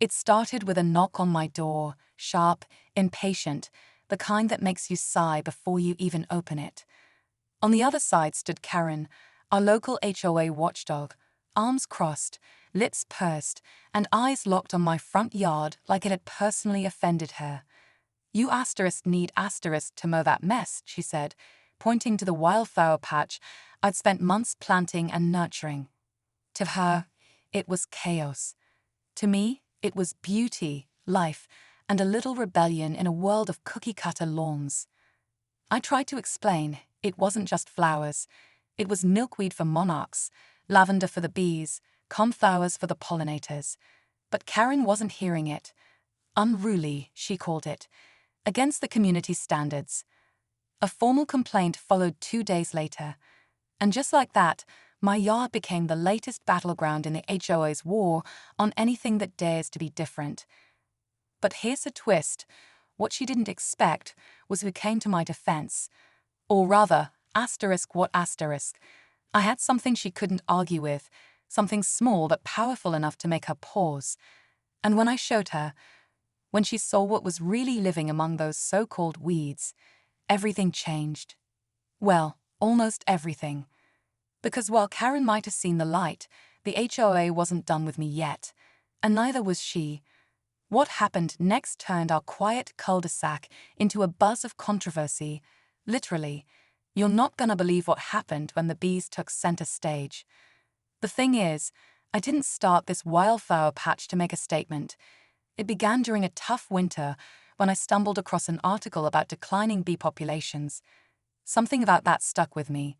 It started with a knock on my door, sharp, impatient, the kind that makes you sigh before you even open it. On the other side stood Karen, our local HOA watchdog, arms crossed, lips pursed, and eyes locked on my front yard like it had personally offended her. "You need to mow that mess," she said, pointing to the wildflower patch I'd spent months planting and nurturing. To her, it was chaos. To me, it was beauty, life, and a little rebellion in a world of cookie-cutter lawns. I tried to explain it wasn't just flowers. It was milkweed for monarchs, lavender for the bees, comflowers for the pollinators. But Karen wasn't hearing it. Unruly, she called it, against the community standards. A formal complaint followed 2 days later. And just like that, my yard became the latest battleground in the HOA's war on anything that dares to be different. But here's a twist. What she didn't expect was who came to my defense. Or rather, what asterisk. I had something she couldn't argue with, something small but powerful enough to make her pause. And when I showed her, when she saw what was really living among those so-called weeds, everything changed. Well, almost everything. Because while Karen might have seen the light, the HOA wasn't done with me yet, and neither was she. What happened next turned our quiet cul-de-sac into a buzz of controversy. Literally, you're not gonna believe what happened when the bees took center stage. The thing is, I didn't start this wildflower patch to make a statement. It began during a tough winter when I stumbled across an article about declining bee populations. Something about that stuck with me.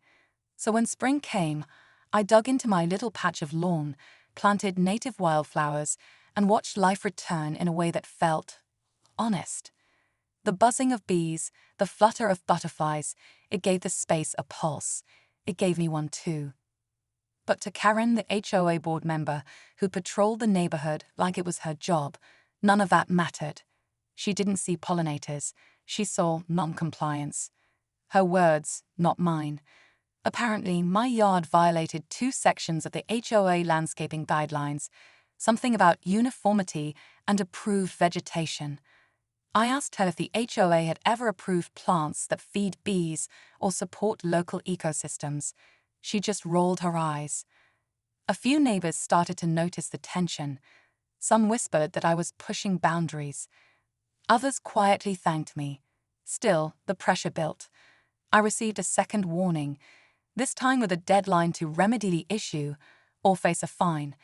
So when spring came, I dug into my little patch of lawn, planted native wildflowers, and watched life return in a way that felt honest. The buzzing of bees, the flutter of butterflies, it gave the space a pulse. It gave me one too. But to Karen, the HOA board member, who patrolled the neighborhood like it was her job, none of that mattered. She didn't see pollinators. She saw non-compliance. Her words, not mine. Apparently, my yard violated 2 sections of the HOA landscaping guidelines, something about uniformity and approved vegetation. I asked her if the HOA had ever approved plants that feed bees or support local ecosystems. She just rolled her eyes. A few neighbors started to notice the tension. Some whispered that I was pushing boundaries. Others quietly thanked me. Still, the pressure built. I received a second warning, this time with a deadline to remedy the issue or face a fine.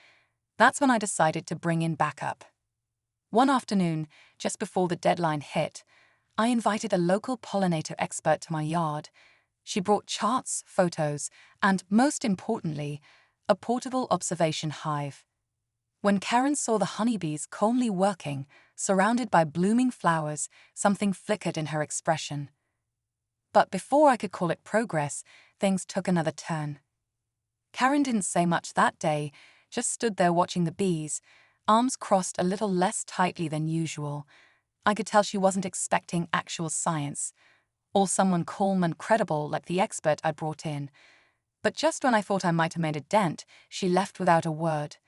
That's when I decided to bring in backup. One afternoon, just before the deadline hit, I invited a local pollinator expert to my yard. She brought charts, photos, and, most importantly, a portable observation hive. When Karen saw the honeybees calmly working, surrounded by blooming flowers, something flickered in her expression. But before I could call it progress, things took another turn. Karen didn't say much that day, just stood there watching the bees, arms crossed a little less tightly than usual. I could tell she wasn't expecting actual science, or someone calm and credible like the expert I brought in. But just when I thought I might have made a dent, she left without a word.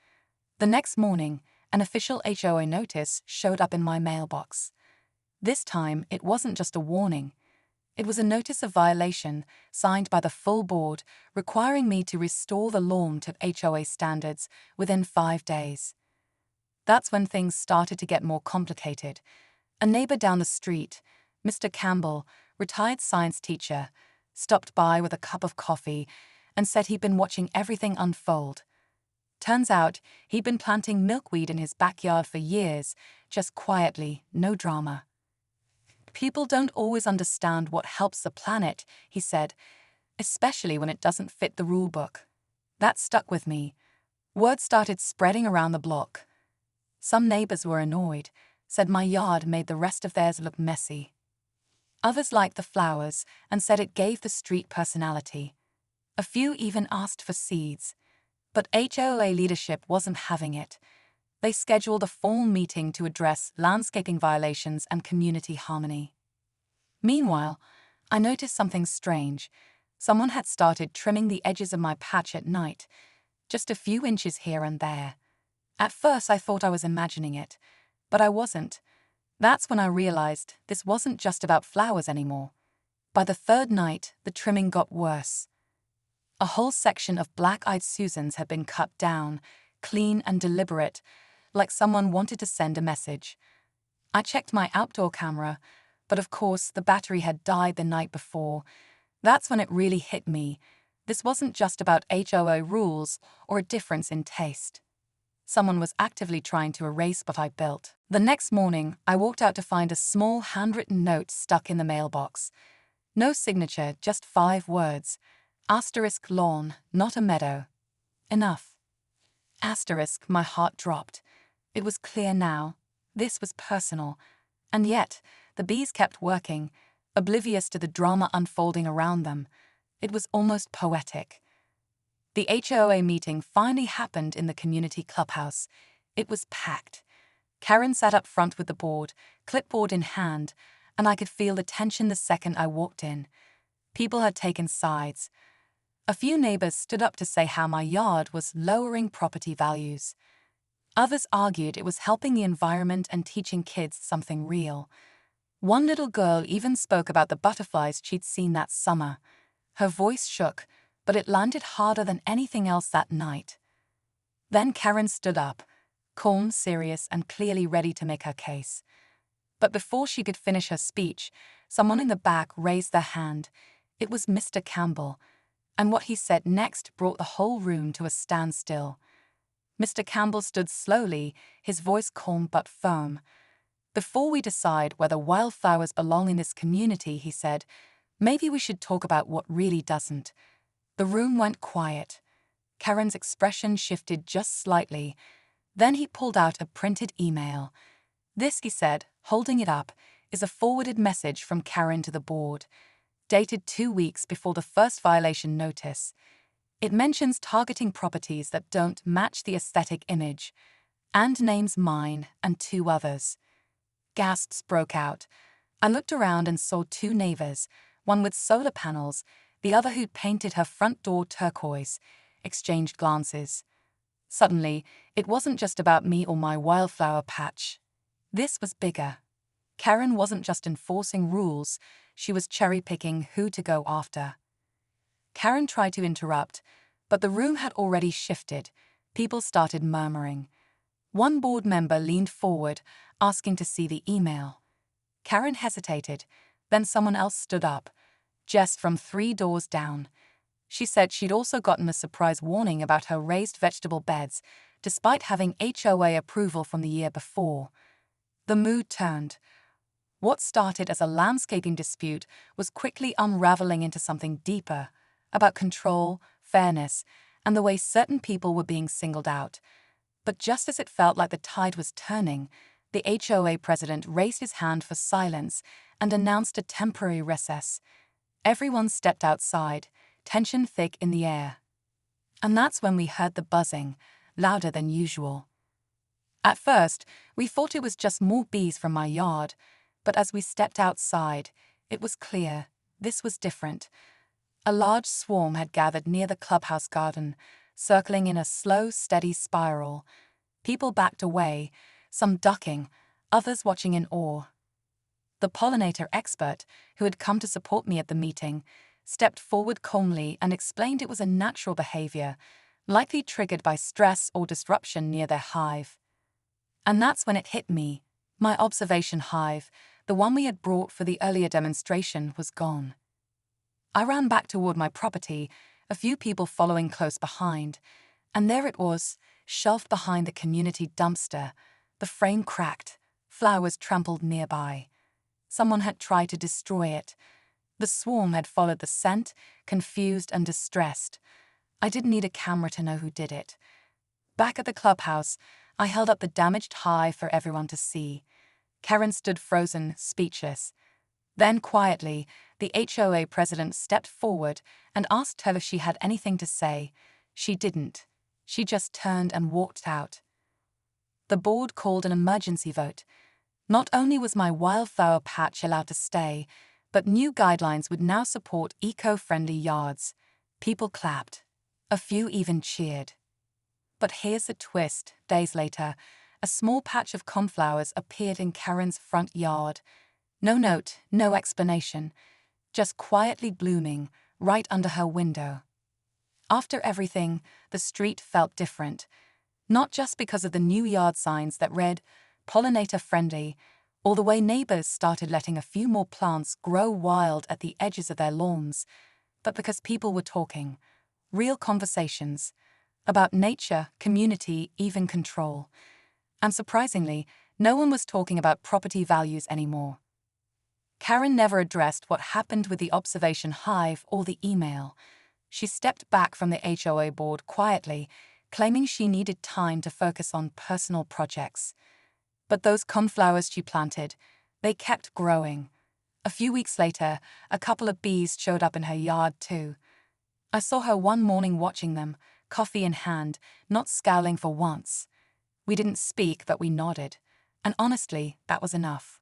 The next morning, an official HOA notice showed up in my mailbox. This time, it wasn't just a warning. It was a notice of violation, signed by the full board, requiring me to restore the lawn to HOA standards within 5 days. That's when things started to get more complicated. A neighbor down the street, Mr. Campbell, retired science teacher, stopped by with a cup of coffee and said he'd been watching everything unfold. Turns out he'd been planting milkweed in his backyard for years, just quietly, no drama. "People don't always understand what helps the planet," he said, "especially when it doesn't fit the rule book." That stuck with me. Word started spreading around the block. Some neighbors were annoyed, said my yard made the rest of theirs look messy. Others liked the flowers and said it gave the street personality. A few even asked for seeds. But HOA leadership wasn't having it. They scheduled a formal meeting to address landscaping violations and community harmony. Meanwhile, I noticed something strange. Someone had started trimming the edges of my patch at night, just a few inches here and there. At first I thought I was imagining it, but I wasn't. That's when I realized this wasn't just about flowers anymore. By the third night, the trimming got worse. A whole section of black-eyed Susans had been cut down, clean and deliberate, like someone wanted to send a message. I checked my outdoor camera, but of course the battery had died the night before. That's when it really hit me. This wasn't just about HOA rules or a difference in taste. Someone was actively trying to erase what I built. The next morning, I walked out to find a small handwritten note stuck in the mailbox. No signature, just 5 words. Asterisk lawn, not a meadow. Enough. Asterisk, my heart dropped. It was clear now. This was personal. And yet, the bees kept working, oblivious to the drama unfolding around them. It was almost poetic. The HOA meeting finally happened in the community clubhouse. It was packed. Karen sat up front with the board, clipboard in hand, and I could feel the tension the second I walked in. People had taken sides. A few neighbors stood up to say how my yard was lowering property values. Others argued it was helping the environment and teaching kids something real. One little girl even spoke about the butterflies she'd seen that summer. Her voice shook, but it landed harder than anything else that night. Then Karen stood up, calm, serious, and clearly ready to make her case. But before she could finish her speech, someone in the back raised their hand. It was Mr. Campbell, and what he said next brought the whole room to a standstill. Mr. Campbell stood slowly, his voice calm but firm. "Before we decide whether wildflowers belong in this community," he said, "maybe we should talk about what really doesn't." The room went quiet. Karen's expression shifted just slightly. Then he pulled out a printed email. "This," he said, holding it up, "is a forwarded message from Karen to the board, dated 2 weeks before the first violation notice. It mentions targeting properties that don't match the aesthetic image, and names mine and 2 others." Gasps broke out. I looked around and saw 2 neighbors, one with solar panels, the other who'd painted her front door turquoise, exchanged glances. Suddenly, it wasn't just about me or my wildflower patch. This was bigger. Karen wasn't just enforcing rules, she was cherry-picking who to go after. Karen tried to interrupt, but the room had already shifted. People started murmuring. One board member leaned forward, asking to see the email. Karen hesitated, then someone else stood up. Jess from 3 doors down. She said she'd also gotten a surprise warning about her raised vegetable beds, despite having HOA approval from the year before. The mood turned. What started as a landscaping dispute was quickly unraveling into something deeper, about control, fairness, and the way certain people were being singled out. But just as it felt like the tide was turning, the HOA president raised his hand for silence and announced a temporary recess. Everyone stepped outside, tension thick in the air. And that's when we heard the buzzing, louder than usual. At first, we thought it was just more bees from my yard, but as we stepped outside, it was clear this was different. A large swarm had gathered near the clubhouse garden, circling in a slow, steady spiral. People backed away, some ducking, others watching in awe. The pollinator expert, who had come to support me at the meeting, stepped forward calmly and explained it was a natural behavior, likely triggered by stress or disruption near their hive. And that's when it hit me. My observation hive, the one we had brought for the earlier demonstration, was gone. I ran back toward my property, a few people following close behind, and there it was, shelved behind the community dumpster, the frame cracked, flowers trampled nearby. Someone had tried to destroy it. The swarm had followed the scent, confused and distressed. I didn't need a camera to know who did it. Back at the clubhouse, I held up the damaged hive for everyone to see. Karen stood frozen, speechless. Then quietly, the HOA president stepped forward and asked her if she had anything to say. She didn't. She just turned and walked out. The board called an emergency vote. Not only was my wildflower patch allowed to stay, but new guidelines would now support eco-friendly yards. People clapped. A few even cheered. But here's the twist. Days later, a small patch of coneflowers appeared in Karen's front yard. No note, no explanation, just quietly blooming right under her window. After everything, the street felt different, not just because of the new yard signs that read pollinator friendly, or the way neighbors started letting a few more plants grow wild at the edges of their lawns, but because people were talking, real conversations, about nature, community, even control. And surprisingly, no one was talking about property values anymore. Karen never addressed what happened with the observation hive or the email. She stepped back from the HOA board quietly, claiming she needed time to focus on personal projects. But those coneflowers she planted, they kept growing. A few weeks later, a couple of bees showed up in her yard too. I saw her one morning watching them, coffee in hand, not scowling for once. We didn't speak, but we nodded. And honestly, that was enough.